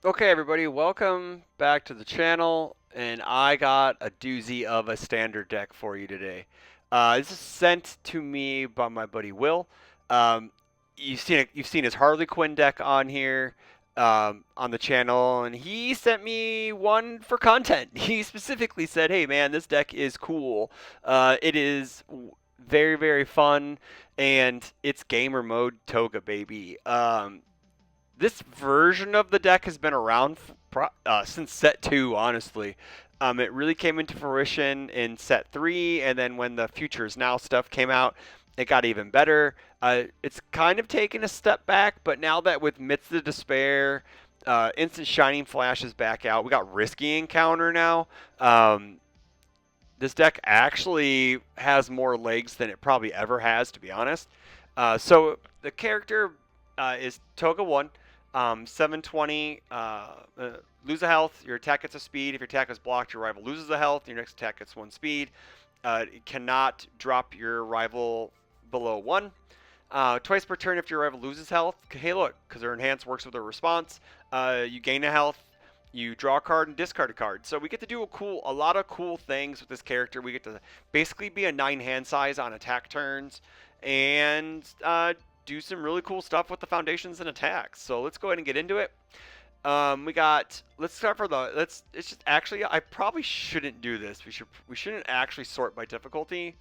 Okay, everybody, welcome back to the channel, and I got a doozy of a standard deck for you today. This is sent to me by my buddy Will. Um, you've seen his Harley Quinn deck on here on the channel, and he sent me one for content. He specifically said, "Hey, man, this deck is cool. It is very, very fun, and it's gamer mode Toga, baby." This version of the deck has been around since set 2, honestly. It really came into fruition in set 3, and then when the Futures Now stuff came out, it got even better. It's kind of taken a step back, but now that with Myths of Despair, Instant Shining Flash is back out, we got Risky Encounter now. This deck actually has more legs than it probably ever has, to be honest. So the character is Toga 1, 720. Lose a health. Your attack gets a speed. If your attack is blocked, your rival loses a health. Your next attack gets 1 speed. It cannot drop your rival below 1. Twice per turn if your rival loses health. Hey, look, because their enhance works with a response. You gain a health. You draw a card and discard a card. So we get to do a lot of cool things with this character. We get to basically be a 9 hand size on attack turns, and do some really cool stuff with the foundations and attacks. So let's go ahead and get into it. Let's start for the let's it's just actually I probably shouldn't do this. We shouldn't actually sort by difficulty.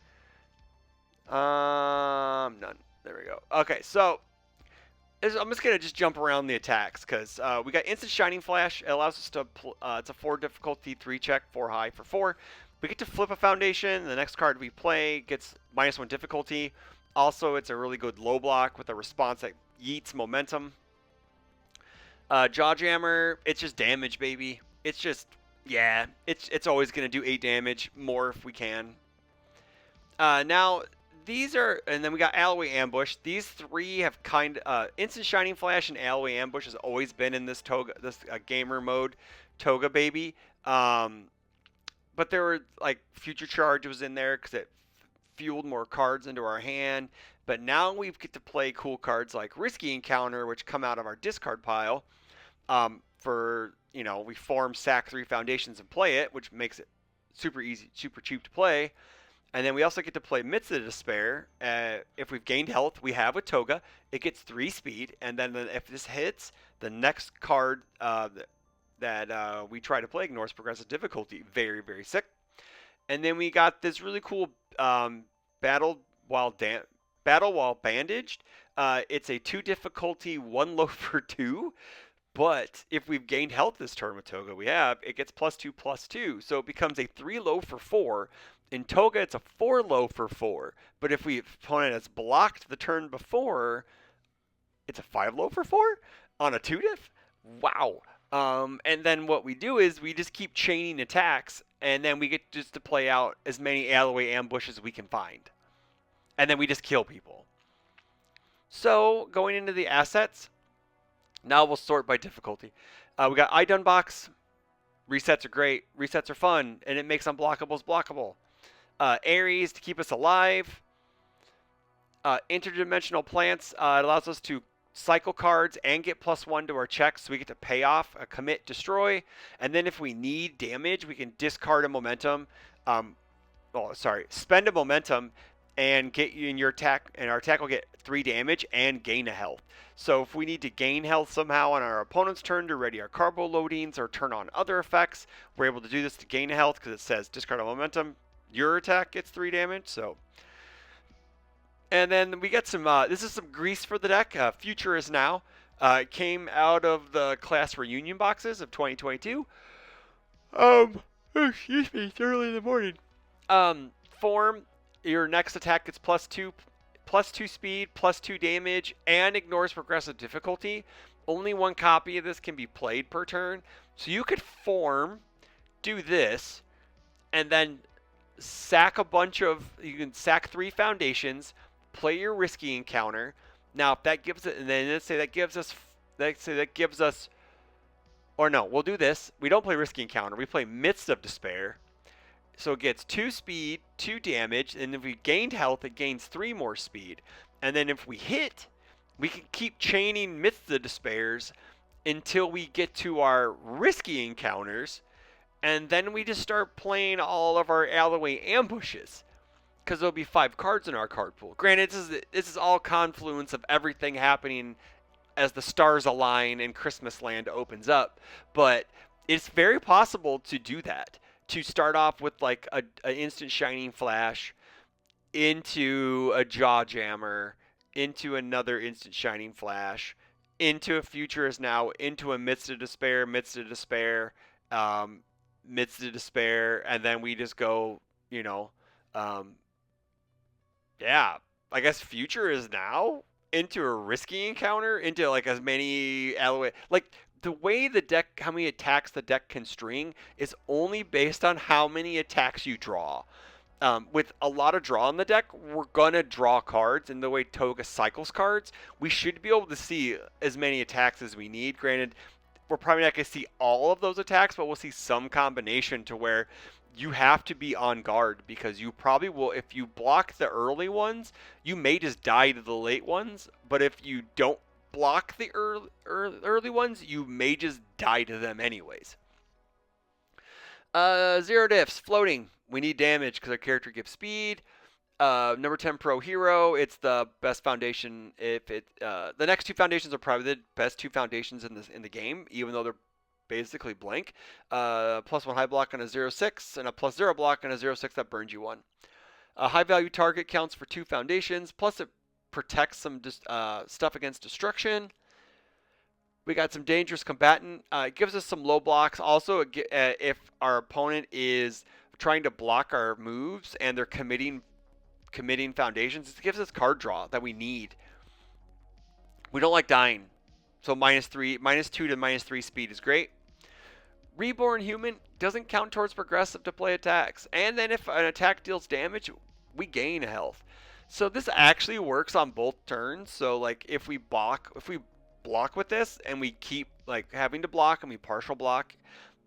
None. There we go. Okay, so I'm just gonna just jump around the attacks because we got instant shining flash. It allows us to it's a 4 difficulty 3 check, 4 high for 4. We get to flip a foundation. The next card we play gets -1 difficulty. Also, it's a really good low block with a response that yeets momentum. Jawjammer, it's just damage, baby. It's just yeah, it's always gonna do 8 damage, more if we can. Now these are, and then we got Alloy Ambush. These three have Instant Shining Flash and Alloy Ambush has always been in this Toga, this gamer mode, Toga baby. But there were like Future Charge was in there because it fueled more cards into our hand. But now we get to play cool cards like Risky Encounter, which come out of our discard pile. We form sack 3 foundations and play it, which makes it super easy, super cheap to play. And then we also get to play Myths of Despair. If we've gained health, we have with Toga. It gets 3 speed, and then if this hits, the next card that we try to play ignores progressive difficulty. Very, very sick. And then we got this really cool battle while battle while bandaged. It's a 2 difficulty, 1 low for 2. But if we've gained health this turn with Toga, it gets +2/+2, so it becomes a 3 low for 4. In Toga, it's a 4 low for 4. But if we opponent has blocked the turn before, it's a 5 low for 4 on a 2 diff. Wow. And then what we do is we just keep chaining attacks, and then we get just to play out as many alloy ambushes as we can find, and then we just kill people. So going into the assets. Now we'll sort by difficulty. We got Idunbox. Resets are great. Resets are fun, and it makes unblockables blockable. Ares to keep us alive. Interdimensional plants. It allows us to cycle cards and get +1 to our checks, so we get to pay off, commit, destroy, and then if we need damage, we can discard a momentum. Spend a momentum and get you in your attack, and our attack will get 3 damage and gain a health. So if we need to gain health somehow on our opponent's turn to ready our carbo loadings or turn on other effects, we're able to do this to gain a health because it says discard a momentum. Your attack gets 3 damage. So, and then we get some. This is some grease for the deck. Future is now. It came out of the class reunion boxes of 2022. Excuse me, it's early in the morning. Form, your next attack gets +2 speed, +2 damage, and ignores progressive difficulty. Only 1 copy of this can be played per turn. So you could form, do this, and then you can sack 3 foundations, play your risky encounter. Now if that gives it, and then let's say that gives us, or no, we'll do this. We don't play risky encounter, we play Myths of Despair. So it gets 2 speed, 2 damage, and if we gained health, it gains 3 more speed. And then if we hit, we can keep chaining Myths of Despairs, until we get to our risky encounters, and then we just start playing all of our alleyway ambushes because there'll be 5 cards in our card pool. Granted, this is all confluence of everything happening as the stars align and Christmas Land opens up, but it's very possible to do that. To start off with like a instant shining flash into a jaw jammer, into another instant shining flash, into a future is now, into a midst of despair, um, midst of despair, and then we just go, you know, um, yeah, I guess future is now into a risky encounter, into like as many alloy, like the way the deck, how many attacks the deck can string is only based on how many attacks you draw. With a lot of draw in the deck, we're gonna draw cards, and the way Toga cycles cards, we should be able to see as many attacks as we need. Granted, we're probably not gonna see all of those attacks, but we'll see some combination to where you have to be on guard because you probably will. If you block the early ones, you may just die to the late ones. But if you don't block the early ones, you may just die to them anyways. Zero diffs, floating. We need damage because our character gives speed. Number 10 pro hero. It's the best foundation. If it the next 2 foundations are probably the best 2 foundations in the game, even though they're basically blank. +1 high block on a 0/6 and a +0 block on a 0/6 that burns you 1. A high value target counts for 2 foundations. Plus it protects some stuff against destruction. We got some dangerous combatant. It gives us some low blocks. Also, if our opponent is trying to block our moves and they're committing foundations, it gives us card draw that we need. We don't like dying, so -2 to -3 speed is great. Reborn Human doesn't count towards progressive to play attacks, and then if an attack deals damage, we gain health. So this actually works on both turns. So like if we block with this and we keep like having to block and we partial block,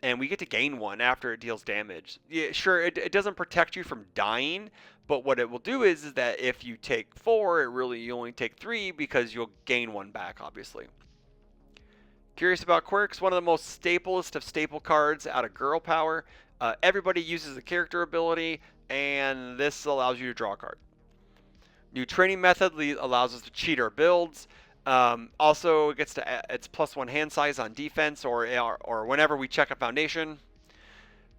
and we get to gain 1 after it deals damage. Yeah, sure, it doesn't protect you from dying, but what it will do is that if you take 4, you only take 3 because you'll gain 1 back, obviously. Curious about quirks? One of the most staplest of staple cards out of Girl Power. Everybody uses a character ability, and this allows you to draw a card. New training method allows us to cheat our builds. Also, it's +1 hand size on defense or whenever we check a foundation.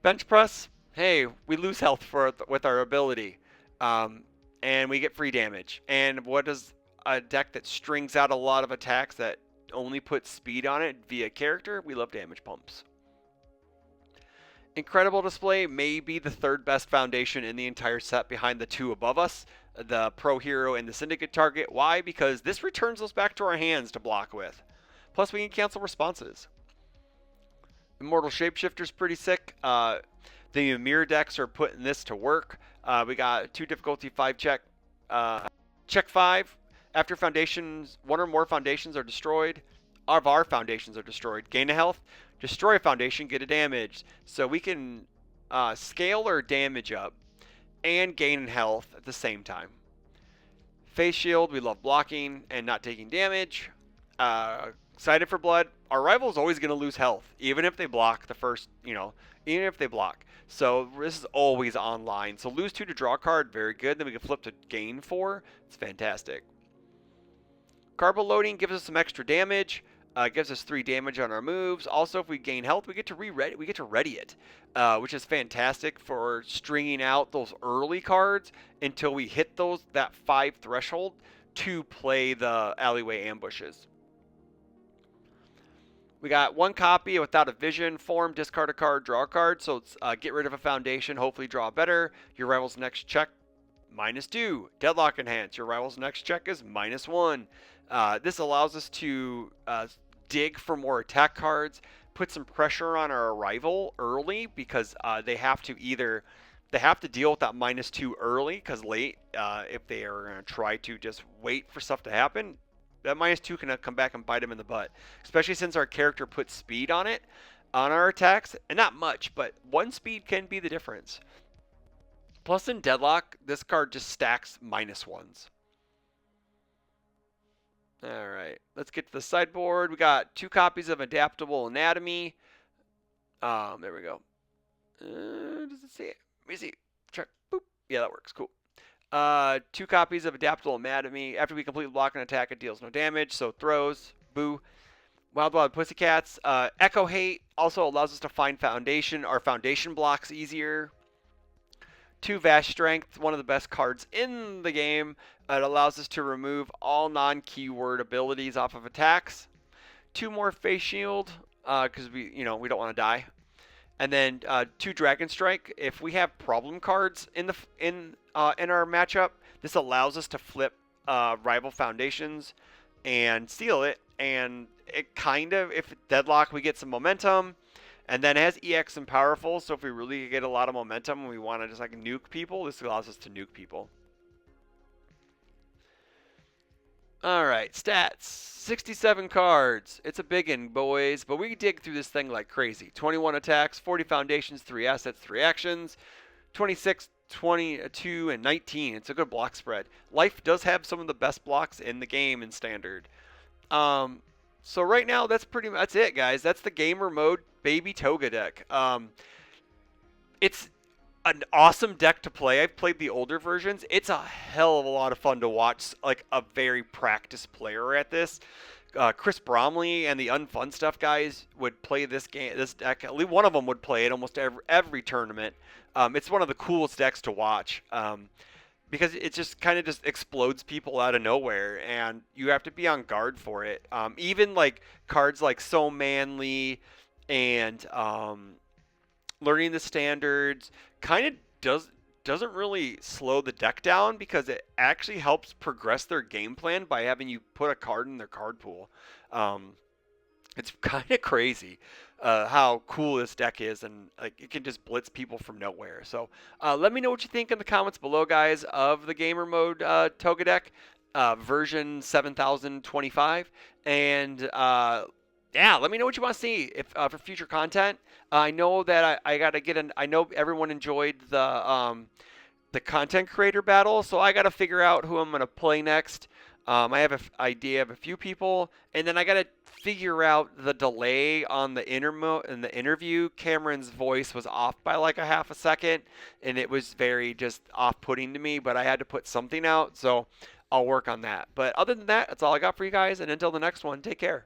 Bench press. Hey, we lose health with our ability, and we get free damage. And what does a deck that strings out a lot of attacks that only puts speed on it via character? We love damage pumps. Incredible Display may be the 3rd best foundation in the entire set behind the 2 above us, the Pro Hero and the Syndicate target. Why? Because this returns us back to our hands to block with. Plus we can cancel responses. Immortal Shapeshifter's pretty sick. The mirror decks are putting this to work. We got 2 difficulty 5 check. Check 5. After foundations, 1 or more foundations are destroyed. Our foundations are destroyed. Gain a health. Destroy a foundation, get a damage. So we can scale our damage up and gain health at the same time. Face Shield, we love blocking and not taking damage. Excited for Blood. Our rival is always going to lose health, even if they block the first, even if they block. So this is always online. So lose 2 to draw a card, very good. Then we can flip to gain 4. It's fantastic. Carbo loading gives us some extra damage. Gives us 3 damage on our moves. Also, if we gain health, we get to ready it, which is fantastic for stringing out those early cards until we hit that 5 threshold to play the alleyway ambushes. We got 1 copy without a vision form. Discard a card, draw a card. So it's get rid of a foundation. Hopefully, draw better. Your rival's next check -2. Deadlock enhance. Your rival's next check is -1. This allows us to dig for more attack cards, put some pressure on our rival early because they have to deal with that -2 early because late, if they are going to try to just wait for stuff to happen, that -2 can come back and bite them in the butt, especially since our character puts speed on it, on our attacks, and not much, but 1 speed can be the difference. Plus in Deadlock, this card just stacks -1s. All right, let's get to the sideboard. We got 2 copies of Adaptable Anatomy. There we go. Does it see it? Let me see. Check. Boop. Yeah, that works. Cool. 2 copies of Adaptable Anatomy. After we complete block and attack, it deals no damage, so throws. Boo. Wild Wild Pussycats. Echo Hate also allows us to find our foundation blocks easier. 2 Vast Strength, one of the best cards in the game. It allows us to remove all non-keyword abilities off of attacks. 2 more Face Shield, because we don't want to die. And then 2 Dragon Strike. If we have problem cards in our matchup, this allows us to flip rival foundations and steal it. And it kind of, if deadlock, we get some momentum. And then it has EX and powerful, so if we really get a lot of momentum and we want to just like nuke people, this allows us to nuke people. Alright, stats. 67 cards. It's a biggin, boys, but we dig through this thing like crazy. 21 attacks, 40 foundations, 3 assets, 3 actions, 26, 22, and 19. It's a good block spread. Life does have some of the best blocks in the game in Standard. So right now, that's it, guys. That's the gamer mode baby Toga deck. It's an awesome deck to play. I've played the older versions. It's a hell of a lot of fun to watch, like a very practiced player at this. Chris Bromley and the Unfun Stuff guys would play this deck. At least one of them would play it almost every tournament. It's one of the coolest decks to watch. Because it just kind of just explodes people out of nowhere, and you have to be on guard for it. Even like cards like So Manly and Learning the Standards kind of doesn't really slow the deck down, because it actually helps progress their game plan by having you put a card in their card pool. It's kind of crazy how cool this deck is, and like it can just blitz people from nowhere. So let me know what you think in the comments below, guys, of the gamer mode Toga deck version 7025, and yeah, let me know what you want to see for future content. I know that I gotta I know everyone enjoyed the content creator battle, so I gotta figure out who I'm gonna play next. I have an idea of a few people, and then I gotta figure out the delay on the interview. Cameron's voice was off by like a half a second, and it was very just off-putting to me, but I had to put something out, so I'll work on that. But other than that, that's all I got for you guys, and until the next one, take care.